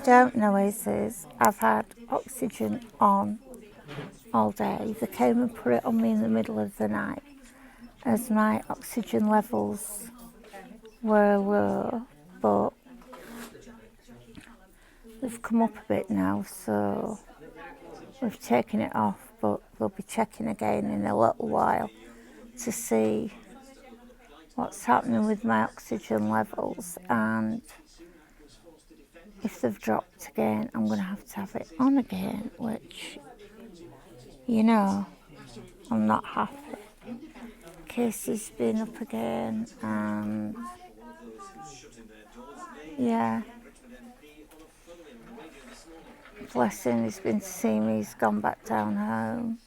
don't know is I've had oxygen on all day. They came and put it on me in the middle of the night as my oxygen levels were low, but they've come up a bit now, so we've taken it off, but they'll be checking again in a little while to see what's happening with my oxygen levels, and if they've dropped again, I'm going to have it on again, which, you know, I'm not happy. Casey's been up again, and yeah, bless him, he's been to see me, he's gone back down home.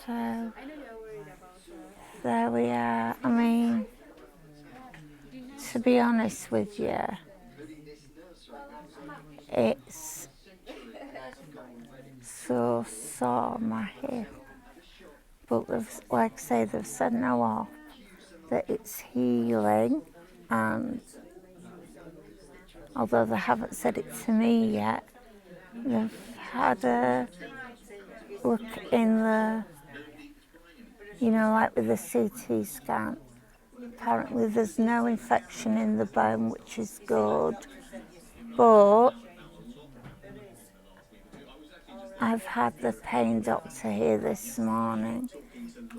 So there we are. I mean, to be honest with you, it's so sore, my hip, but they've, like I say, they've said no off, that it's healing, and although they haven't said it to me yet, they've had a look in the, you know, like with the CT scan. Apparently there's no infection in the bone, which is good, but I've had the pain doctor here this morning,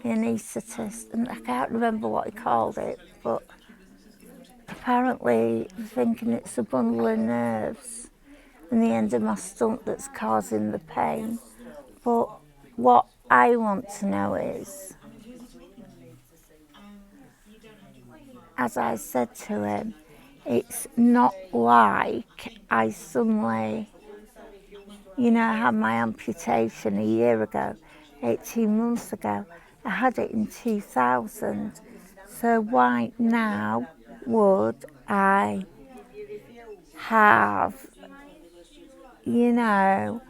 the anaesthetist, and I can't remember what he called it, but apparently they're thinking it's a bundle of nerves in the end of my stump that's causing the pain. But what I want to know is, as I said to him, it's not like I suddenly, you know, had my amputation a year ago, 18 months ago. I had it in 2000. So why now would I have, you know,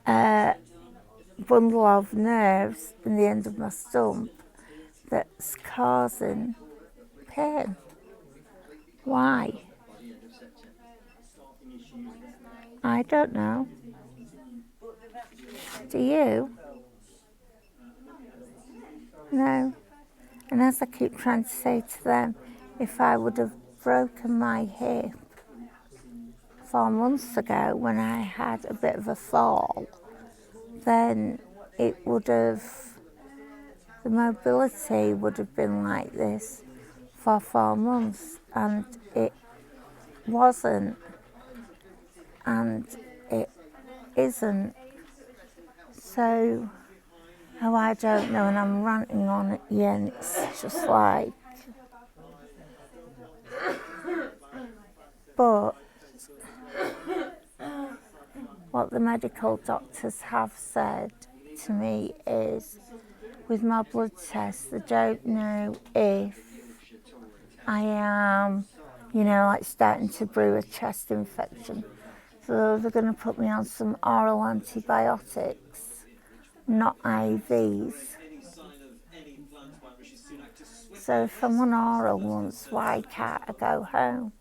a bundle of nerves in the end of my stump that's causing pain? Why? I don't know. Do you? No. And as I keep trying to say to them, if I would have broken my hip 4 months ago when I had a bit of a fall, then it would have, the mobility would have been like this for 4 months, and it wasn't, and it isn't. So, oh, I don't know, and I'm ranting on it, yeah, and it's just like, but what the medical doctors have said to me is, with my blood test, they don't know if I am, you know, like starting to brew a chest infection. So they're going to put me on some oral antibiotics, not IVs. So if I'm on oral once, why can't I go home?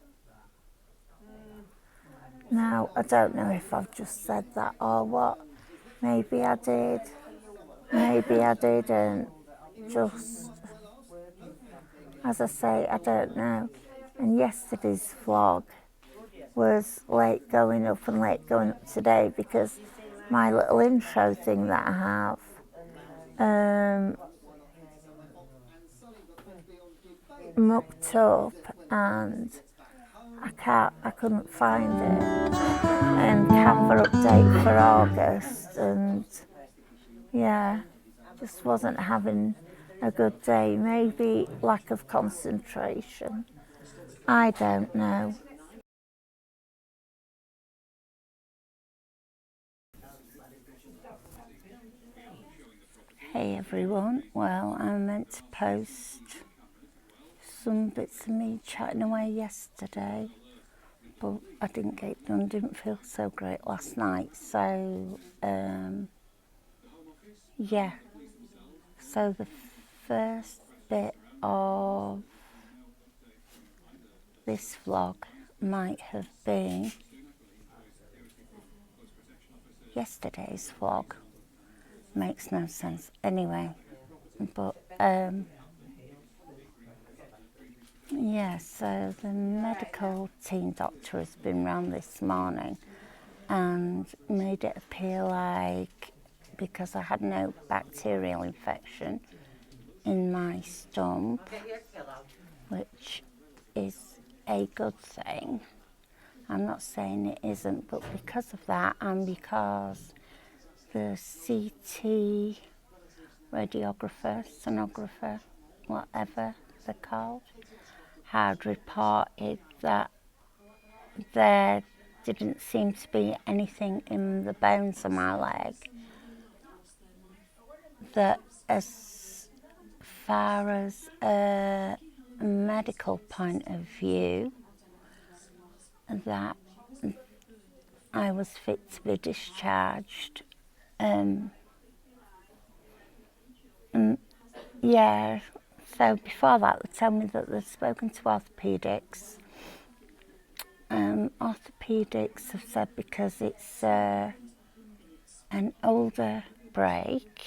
Now, I don't know if I've just said that or what. Maybe I did, maybe I didn't. Just, as I say, I don't know. And yesterday's vlog was late going up and late going up today because my little intro thing that I have mucked up, and I couldn't find it. And Canva update for August, and yeah, just wasn't having a good day. Maybe lack of concentration. I don't know. Hey everyone, well, I meant to post some bits of me chatting away yesterday, but I didn't get it done, didn't feel so great last night, so yeah. So the first bit of this vlog might have been yesterday's vlog. Makes no sense anyway, but yeah, so the medical team doctor has been round this morning and made it appear like because I had no bacterial infection in my stump, which is a good thing. I'm not saying it isn't, but because of that and because the CT radiographer, sonographer, whatever they're called, had reported that there didn't seem to be anything in the bones of my leg, that as far as a medical point of view, that I was fit to be discharged. Yeah, so before that they told me that they'd spoken to orthopaedics. Orthopaedics have said because it's an older break,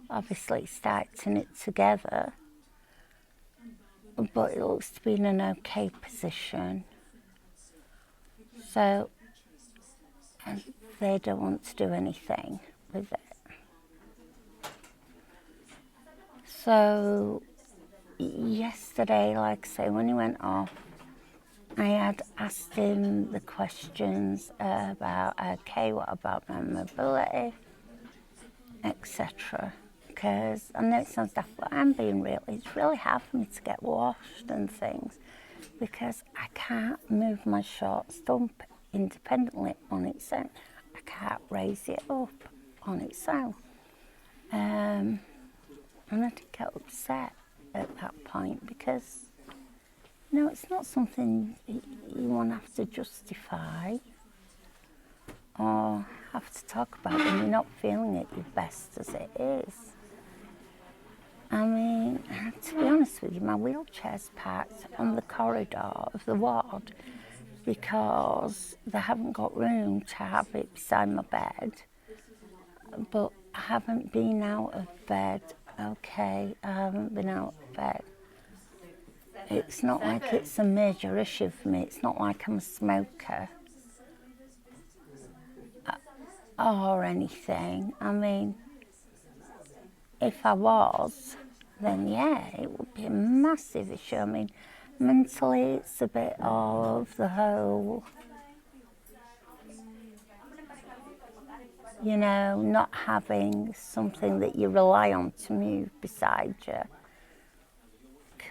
obviously it's starting it together, but it looks to be in an okay position. So they don't want to do anything with it. So yesterday, like I say, when he went off, I had asked him the questions about, okay, what about my mobility, etc. Because I know it sounds daft, but it's really hard for me to get washed and things because I can't move my short stump independently on its own. I can't raise it up on its own. And I did get upset at that point because, no, it's not something you want to have to justify or have to talk about when you're not feeling it your best as it is. I mean, to be honest with you, my wheelchair's parked on the corridor of the ward because they haven't got room to have it beside my bed. But I haven't been out of bed. Okay, I haven't been out of bed. It's not like it's a major issue for me. It's not like I'm a smoker or anything. I mean, if I was, then yeah, it would be a massive issue. I mean, mentally it's a bit of the whole, you know, not having something that you rely on to move beside you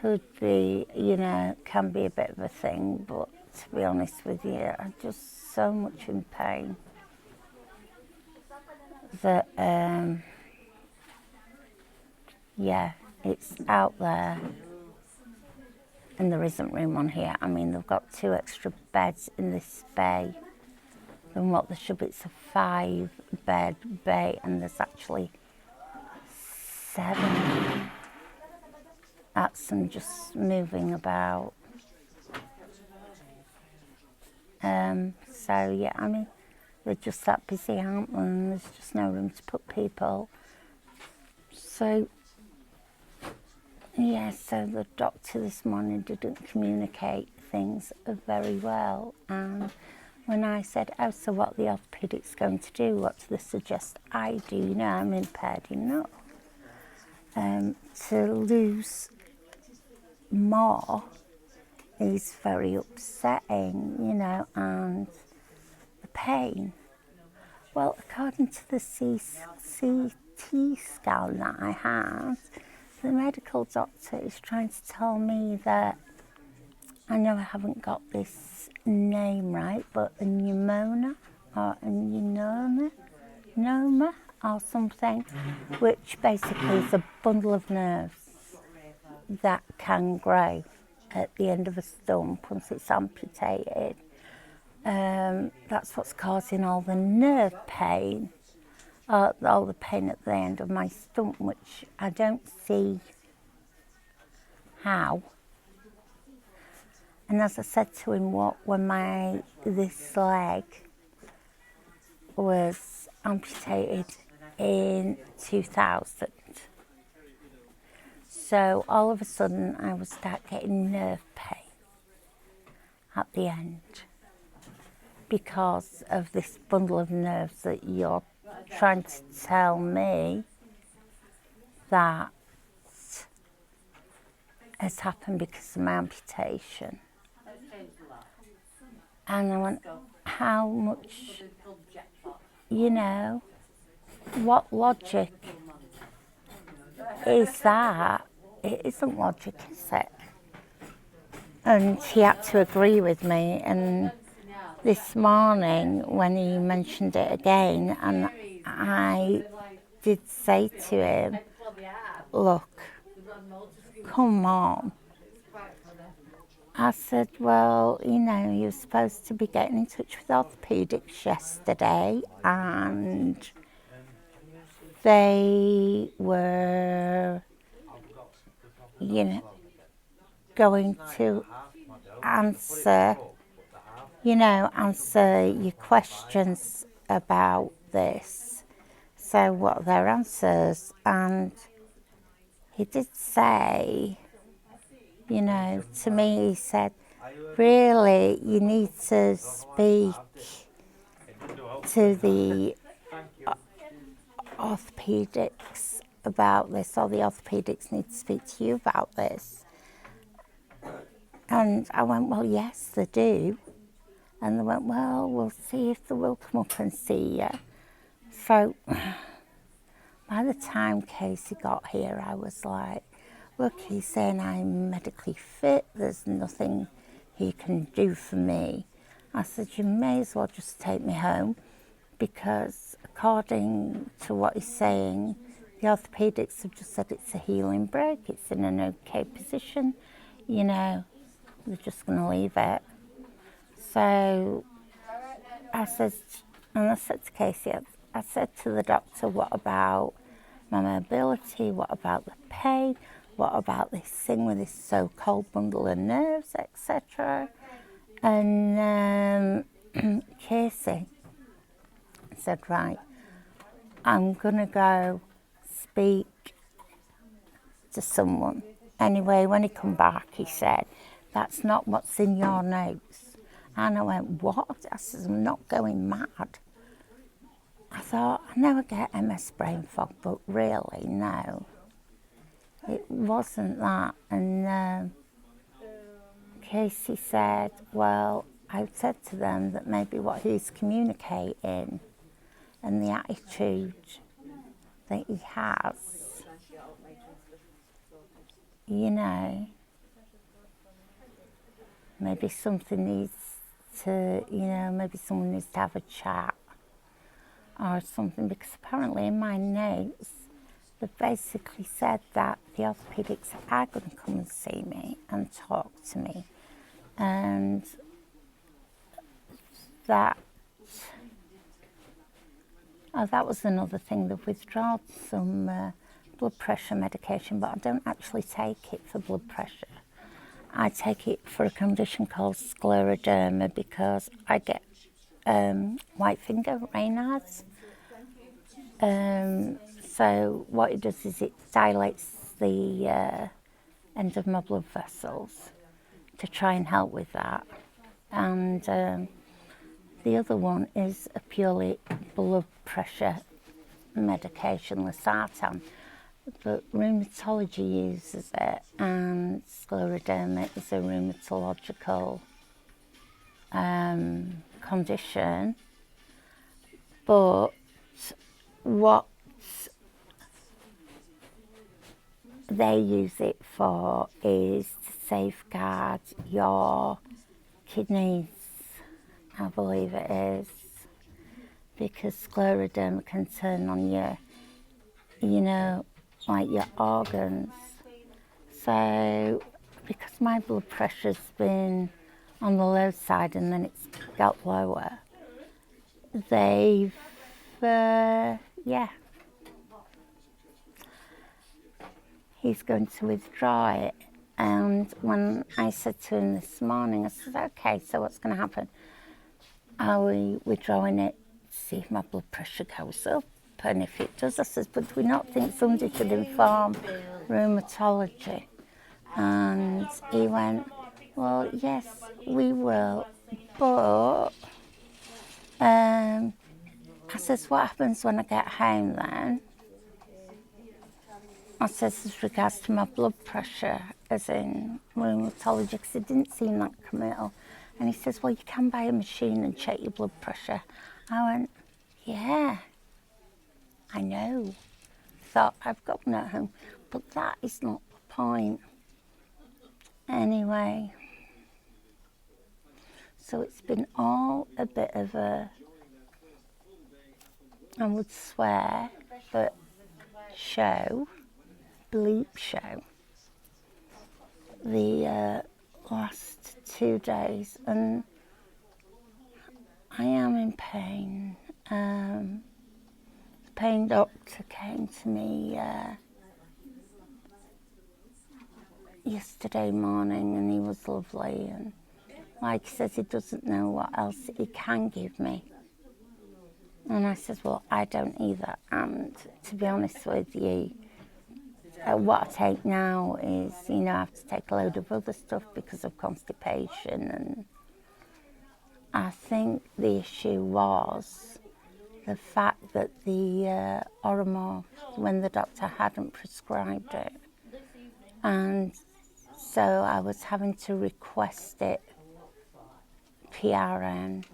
could be, you know, can be a bit of a thing, but to be honest with you, I'm just so much in pain that, yeah, it's out there and there isn't room on here. I mean, they've got 2 extra beds in this bay than what there should be. It's a 5-bed bay and there's actually 7. That's them just moving about. So yeah, I mean, they're just that busy, aren't they? And there's just no room to put people. So yeah, so the doctor this morning didn't communicate things very well. And when I said, oh, so what are the orthopaedics going to do? What do they suggest I do? You know, I'm impaired enough to lose more is very upsetting, you know, and the pain. Well, according to the CT scan that I had, the medical doctor is trying to tell me that, I know I haven't got this name right, but a pneumonia or a pneuma or something, which basically is a bundle of nerves that can grow at the end of a stump once it's amputated. That's what's causing all the nerve pain, all the pain at the end of my stump, which I don't see how And as I said to him, when this leg was amputated in 2000, so all of a sudden I would start getting nerve pain at the end because of this bundle of nerves that you're trying to tell me that has happened because of my amputation. And I went, how much, what logic is that? It isn't logic, is it? And he had to agree with me. And this morning, when he mentioned it again, and I did say to him, look, come on. I said, well, you're supposed to be getting in touch with orthopaedics yesterday, and they were, going to answer your questions about this. So what are their answers? And he did say, to me, he said, really, you need to speak to the orthopaedics about this, or the orthopaedics need to speak to you about this. And I went, well, yes, they do. And they went, well, we'll see if they will come up and see you. So by the time Casey got here, I was like, look, he's saying I'm medically fit. There's nothing he can do for me. I said, you may as well just take me home, because according to what he's saying, the orthopaedics have just said it's a healing break. It's in an okay position. They're just going to leave it. So I said to Casey, I said to the doctor, what about my mobility? What about the pain? What about this thing with this so-called bundle of nerves, etc.? And Casey said, right, I'm going to go speak to someone. Anyway, when he come back, he said, that's not what's in your notes. And I went, what? I said, I'm not going mad. I thought, I never get MS brain fog, but really, no. It wasn't that. And Casey said, well, I said to them that maybe what he's communicating and the attitude that he has, maybe something needs to, maybe someone needs to have a chat or something, because apparently in my notes, they basically said that the orthopaedics are going to come and see me and talk to me, and that was another thing. They've withdrawn some blood pressure medication, but I don't actually take it for blood pressure. I take it for a condition called scleroderma, because I get white finger, Raynaud's. So what it does is it dilates the end of my blood vessels to try and help with that. And the other one is a purely blood pressure medication, losartan. But rheumatology uses it, and scleroderma is a rheumatological condition. But what they use it for is to safeguard your kidneys, I believe it is, because scleroderma can turn on your, like your organs. So because my blood pressure's been on the low side and then it's got lower, they've, he's going to withdraw it. And when I said to him this morning, I said, okay, so what's going to happen? Are we withdrawing it to see if my blood pressure goes up? And if it does, I said, but do we not think somebody should inform rheumatology? And he went, well, yes, we will, but I says, what happens when I get home then? I says, as regards to my blood pressure, as in rheumatology, because it didn't seem that committal. And he says, well, you can buy a machine and check your blood pressure. I went, yeah, I know. Thought I've got one at home, but that is not the point. Anyway, so it's been all a bit of a, I would swear, but bleep show, the last 2 days, and I am in pain. The pain doctor came to me yesterday morning, and he was lovely, and like he says, he doesn't know what else he can give me. And I said, well, I don't either. And to be honest with you, what I take now is, I have to take a load of other stuff because of constipation. And I think the issue was the fact that the Oromorph, when the doctor hadn't prescribed it. And so I was having to request it PRN,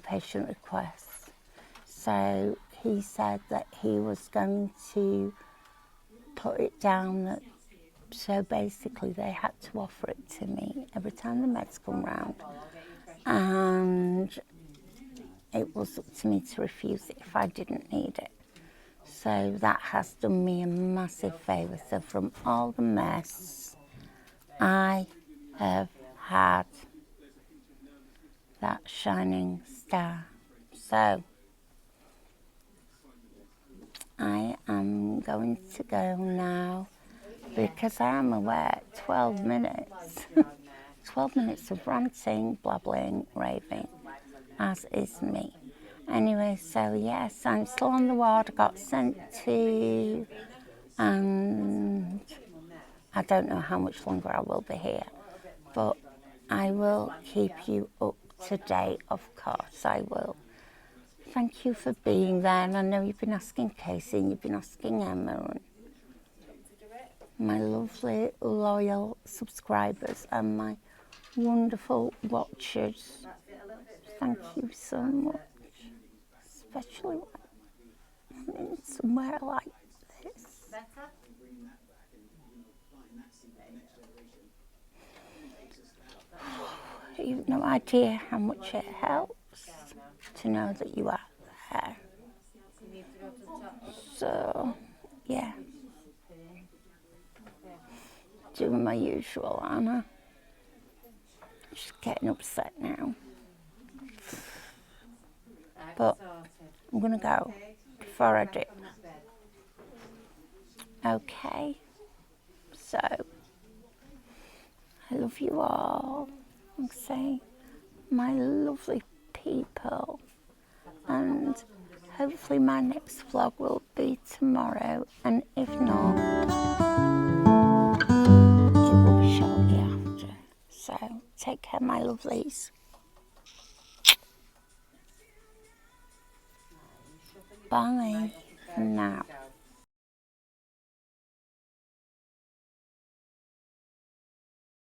patient requests. So he said that he was going to put it down that, so basically they had to offer it to me every time the meds come round, and it was up to me to refuse it if I didn't need it. So that has done me a massive favour. So from all the mess I have had, that shining star. So I am going to go now because I am aware 12 minutes. 12 minutes of ranting, blabbling, raving, as is me. Anyway, so yes, I'm still on the ward. I got sent to, and I don't know how much longer I will be here, but I will keep you up to date, of course I will. Thank you for being there, and I know you've been asking Casey and you've been asking Emma and my lovely loyal subscribers and my wonderful watchers. Thank you so much, especially when I'm in somewhere like this. You've no idea how much it helps to know that you are there. So, yeah, doing my usual, Anna. Just getting upset now. But I'm going to go before I do. Okay, so I love you all. I'm saying my lovely people, and hopefully my next vlog will be tomorrow, and if not, it will be shortly after. So take care, my lovelies. Bye for now.